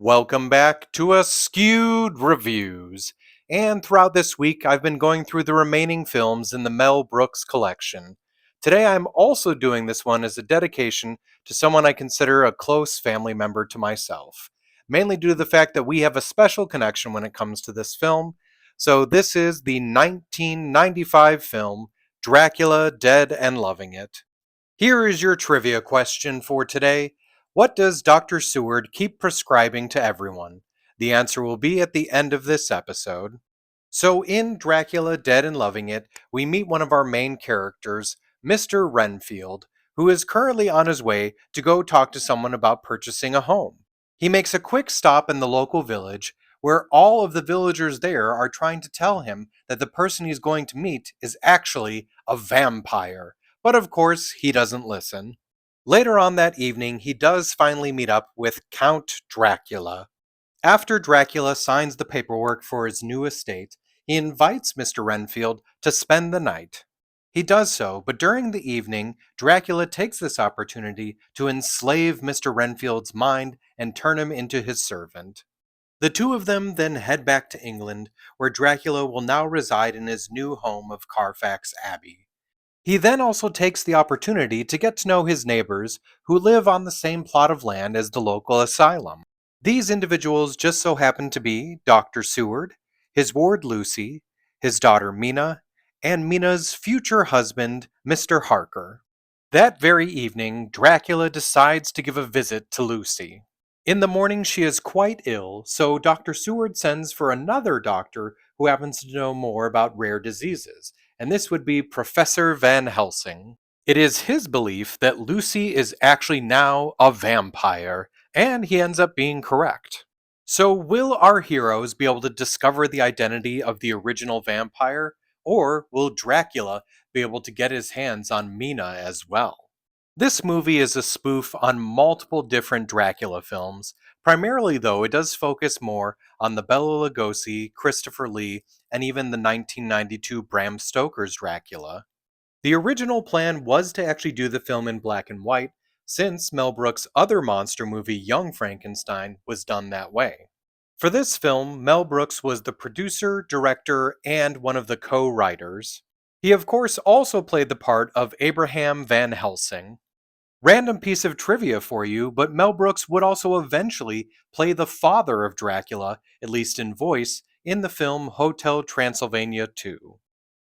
Welcome back to Askewed Reviews. And throughout this week, I've been going through the remaining films in the Mel Brooks collection. Today, I'm also doing this one as a dedication to someone I consider a close family member to myself, mainly due to the fact that we have a special connection when it comes to this film. So, this is the 1995 film Dracula Dead and Loving It. Here is your trivia question for today. What does Dr. Seward keep prescribing to everyone? The answer will be at the end of this episode. So, in Dracula Dead and Loving It, we meet one of our main characters, Mr. Renfield, who is currently on his way to go talk to someone about purchasing a home. He makes a quick stop in the local village where all of the villagers there are trying to tell him that the person he's going to meet is actually a vampire. But of course, he doesn't listen. Later on that evening, he does finally meet up with Count Dracula. After Dracula signs the paperwork for his new estate, he invites Mr. Renfield to spend the night. He does so, but during the evening, Dracula takes this opportunity to enslave Mr. Renfield's mind and turn him into his servant. The two of them then head back to England, where Dracula will now reside in his new home of Carfax Abbey. He then also takes the opportunity to get to know his neighbors who live on the same plot of land as the local asylum. These individuals just so happen to be Dr. Seward, his ward Lucy, his daughter Mina, and Mina's future husband, Mr. Harker. That very evening, Dracula decides to give a visit to Lucy. In the morning, she is quite ill, so Dr. Seward sends for another doctor who happens to know more about rare diseases, and this would be Professor Van Helsing. It is his belief that Lucy is actually now a vampire, and he ends up being correct. So, will our heroes be able to discover the identity of the original vampire, or will Dracula be able to get his hands on Mina as well? This movie is a spoof on multiple different Dracula films. Primarily, though, it does focus more on the Bela Lugosi, Christopher Lee, and even the 1992 Bram Stoker's Dracula. The original plan was to actually do the film in black and white, since Mel Brooks' other monster movie, Young Frankenstein, was done that way. For this film, Mel Brooks was the producer, director, and one of the co writers. He, of course, also played the part of Abraham Van Helsing. Random piece of trivia for you, but Mel Brooks would also eventually play the father of Dracula, at least in voice, in the film Hotel Transylvania 2.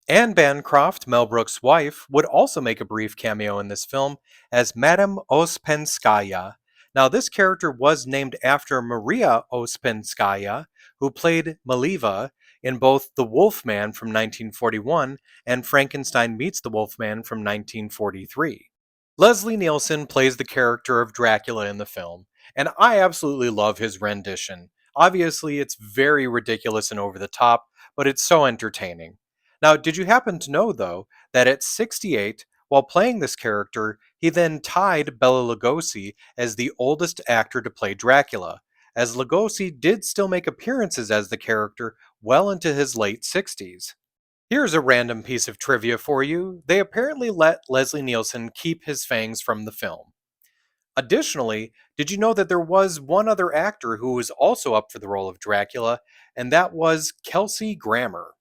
Anne Bancroft, Mel Brooks' wife, would also make a brief cameo in this film as Madame Ospenskaya. Now, this character was named after Maria Ospenskaya, who played Maliva in both The Wolfman from 1941 and Frankenstein Meets the Wolfman from 1943. Leslie Nielsen plays the character of Dracula in the film, and I absolutely love his rendition. Obviously, it's very ridiculous and over the top, but it's so entertaining. Now, did you happen to know, though, that at 68, while playing this character, he then tied Bela Lugosi as the oldest actor to play Dracula, as Lugosi did still make appearances as the character well into his late 60s. Here's a random piece of trivia for you. They apparently let Leslie Nielsen keep his fangs from the film. Additionally, did you know that there was one other actor who was also up for the role of Dracula, and that was Kelsey Grammer?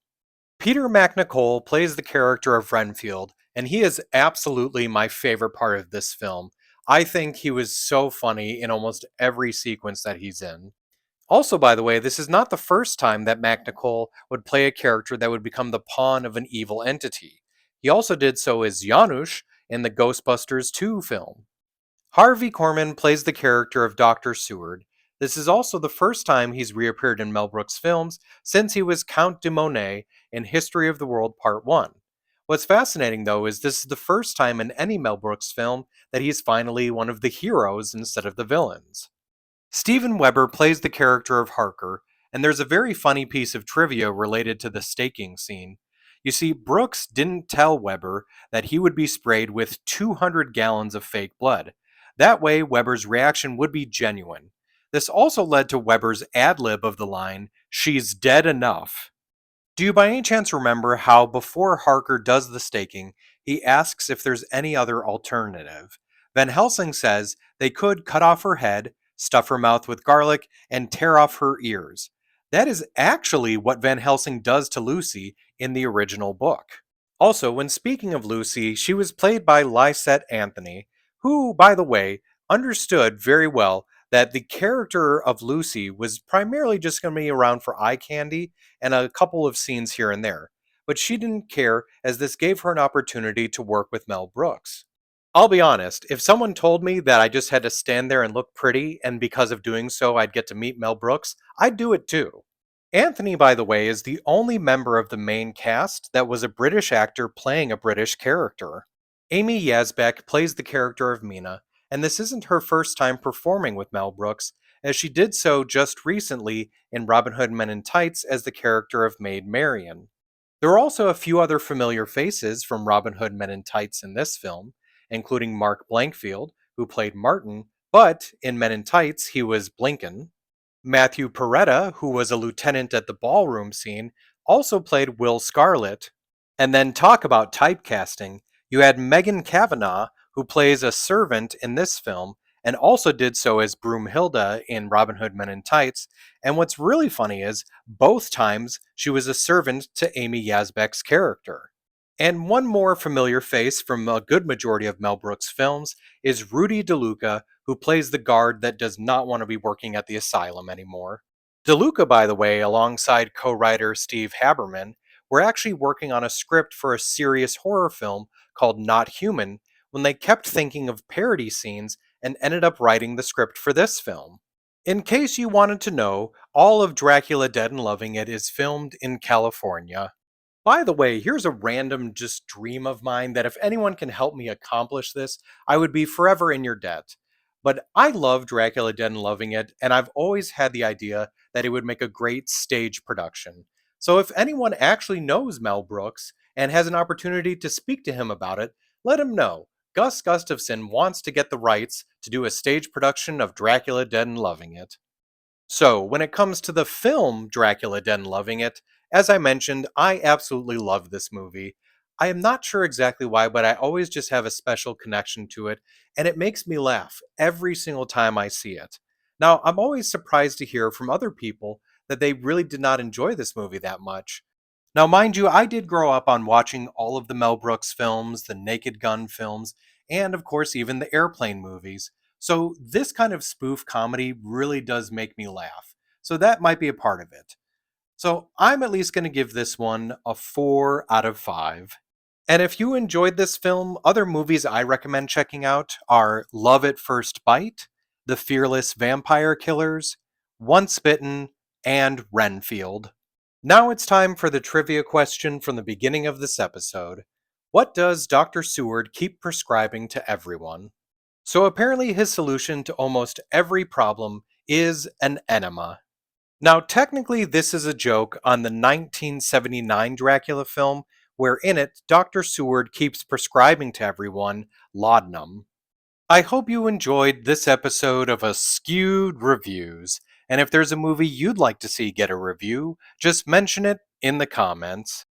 Peter MacNicol plays the character of Renfield, and he is absolutely my favorite part of this film. I think he was so funny in almost every sequence that he's in. Also, by the way, this is not the first time that MacNicol would play a character that would become the pawn of an evil entity. He also did so as Janusz in the Ghostbusters 2 film. Harvey Korman plays the character of Dr. Seward. This is also the first time he's reappeared in Mel Brooks films since he was Count de Monet in History of the World Part 1. What's fascinating, though, is this is the first time in any Mel Brooks film that he's finally one of the heroes instead of the villains. Steven Weber plays the character of Harker, and there's a very funny piece of trivia related to the staking scene. You see, Brooks didn't tell Weber that he would be sprayed with 200 gallons of fake blood. That way, Weber's reaction would be genuine. This also led to Weber's ad lib of the line, "She's dead enough." Do you by any chance remember how before Harker does the staking, he asks if there's any other alternative? Van Helsing says they could cut off her head, stuff her mouth with garlic, and tear off her ears. That is actually what Van Helsing does to Lucy in the original book. Also, when speaking of Lucy, she was played by Lysette Anthony, who, by the way, understood very well that the character of Lucy was primarily just going to be around for eye candy and a couple of scenes here and there. But she didn't care, as this gave her an opportunity to work with Mel Brooks. I'll be honest, if someone told me that I just had to stand there and look pretty, and because of doing so I'd get to meet Mel Brooks, I'd do it too. Anthony, by the way, is the only member of the main cast that was a British actor playing a British character. Amy Yazbek plays the character of Mina, and this isn't her first time performing with Mel Brooks, as she did so just recently in Robin Hood Men in Tights as the character of Maid Marian. There are also a few other familiar faces from Robin Hood Men in Tights in this film, including Mark Blankfield, who played Martin, but in Men in Tights he was Blinken. Matthew Peretta, who was a lieutenant at the ballroom scene, also played Will Scarlet. And then talk about typecasting. You had Megan Kavanagh, who plays a servant in this film, and also did so as Broomhilda in Robin Hood Men in Tights. And what's really funny is, both times she was a servant to Amy Yazbek's character. And one more familiar face from a good majority of Mel Brooks' films is Rudy DeLuca, who plays the guard that does not want to be working at the asylum anymore. DeLuca, by the way, alongside co writer Steve Haberman, were actually working on a script for a serious horror film called Not Human when they kept thinking of parody scenes and ended up writing the script for this film. In case you wanted to know, all of Dracula Dead and Loving It is filmed in California. By the way, here's a random just dream of mine that if anyone can help me accomplish this, I would be forever in your debt. But I love Dracula Dead and Loving It, and I've always had the idea that it would make a great stage production. So if anyone actually knows Mel Brooks and has an opportunity to speak to him about it, let him know. Gus Gustafson wants to get the rights to do a stage production of Dracula Dead and Loving It. So, when it comes to the film Dracula Dead and Loving It, as I mentioned, I absolutely love this movie. I am not sure exactly why, but I always just have a special connection to it, and it makes me laugh every single time I see it. Now, I'm always surprised to hear from other people that they really did not enjoy this movie that much. Now, mind you, I did grow up on watching all of the Mel Brooks films, the Naked Gun films, and of course, even the Airplane movies. So, this kind of spoof comedy really does make me laugh. So, that might be a part of it. So, I'm at least going to give this one a 4 out of 5. And if you enjoyed this film, other movies I recommend checking out are Love at First Bite, The Fearless Vampire Killers, Once Bitten, and Renfield. Now it's time for the trivia question from the beginning of this episode. What does Dr. Seward keep prescribing to everyone? So apparently his solution to almost every problem is an enema. Now technically this is a joke on the 1979 Dracula film, where in it Dr. Seward keeps prescribing to everyone laudanum. I hope you enjoyed this episode of Askewed Reviews, and if there's a movie you'd like to see get a review, just mention it in the comments.